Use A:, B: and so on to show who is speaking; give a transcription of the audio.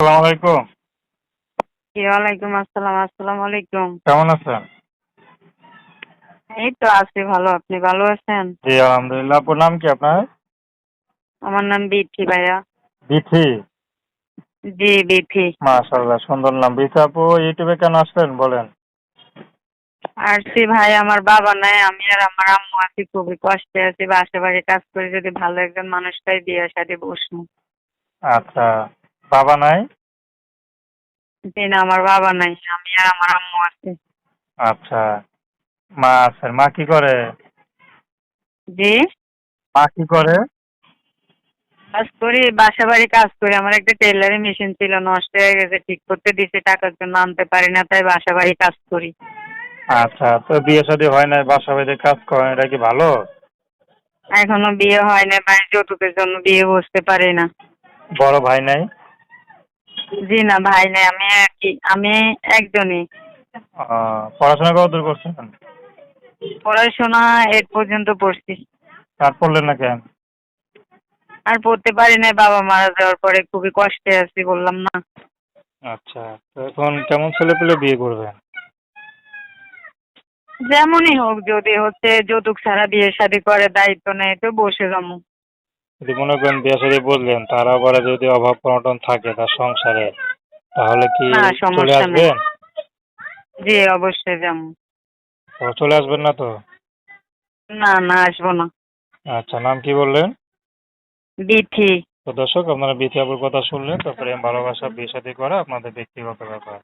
A: আসসালামু আলাইকুম।
B: ওয়ালাইকুম আসসালাম। আসসালামু আলাইকুম।
A: কেমন আছেন?
B: এই তো আছি ভালো। আপনি ভালো আছেন?
A: জি, আলহামদুলিল্লাহ। আপুর নাম কি আপনার?
B: আমার নাম বিথি ভাইয়া।
A: বিথি।
B: জি, বিথি।
A: মাশাআল্লাহ, সুন্দর নাম। বিথি আপু, ইউটিউবে কেন আসলেন বলেন?
B: আসছি ভাই, আমার বাবা নাই, আমি আর আমার আম্মু আছি, খুবই কষ্টে আছি। বাসা বাড়ি কাজ করে যদি ভালো একজন মানুষ পাই বিয়ে শাদী বসবো।
A: আচ্ছা, বাবা নাই?
B: জি না, আমার বাবা নাই, আমি আর আমার আম্মু আছি।
A: আচ্ছা, মা আছেন। মা কি করে?
B: জি,
A: মা কি করে?
B: কাজ করি, বাসা বাড়ি কাজ করি। আমার একটা টেলারিং মেশিন ছিল, নষ্ট হয়ে গেছে, ঠিক করতে দিছি, টাকার জন্য আনতে পারি না, তাই বাসা বাড়ি কাজ করি।
A: আচ্ছা, তো বিয়ে শাদী হয় নাই, বাসা বাড়িতে কাজ করেন, এটা কি ভালো?
B: এখনো বিয়ে হয় না ভাই, যৌতুকের জন্য বিয়ে বসতে পারি না।
A: বড় ভাই নাই?
B: জি না, ভাই নাই, আমি একজনই।
A: পড়াশোনা কতদূর করছেন?
B: পড়াশোনা 8 পর্যন্ত পড়ছি।
A: আর পড়লেন না কেন?
B: আর পড়তে পারি নাই, বাবা মারা যাওয়ার পরে খুবই কষ্টে আছি, বললাম না।
A: আচ্ছা, তো এখন কেমন ছেলে পেলে বিয়ে করবেন?
B: যেমনই হোক, যদি হচ্ছে যৌতুক ছাড়া বিয়ে শাদী করে, দায়িত্ব নেই, তো বসে যাবো।
A: যদি মনে করেন বিয়ে শাদী বললেন, তার আবার যদি অভাব অনটন থাকে তার সংসারে, তাহলে কি
B: না,
A: চলে
B: সমস্যা নেই।
A: আসবেন?
B: জি, অবশ্যই যাবো।
A: চলে আসবেন না তো?
B: না না, আসবো না।
A: আচ্ছা, নাম কি বললেন?
B: বিথি।
A: তো দর্শক, আপনারা বিথি আপুর কথা শুনলেন। তো প্রেম ভালোবাসা বিয়ে শাদী করা আপনাদের ব্যক্তিগত ব্যাপার।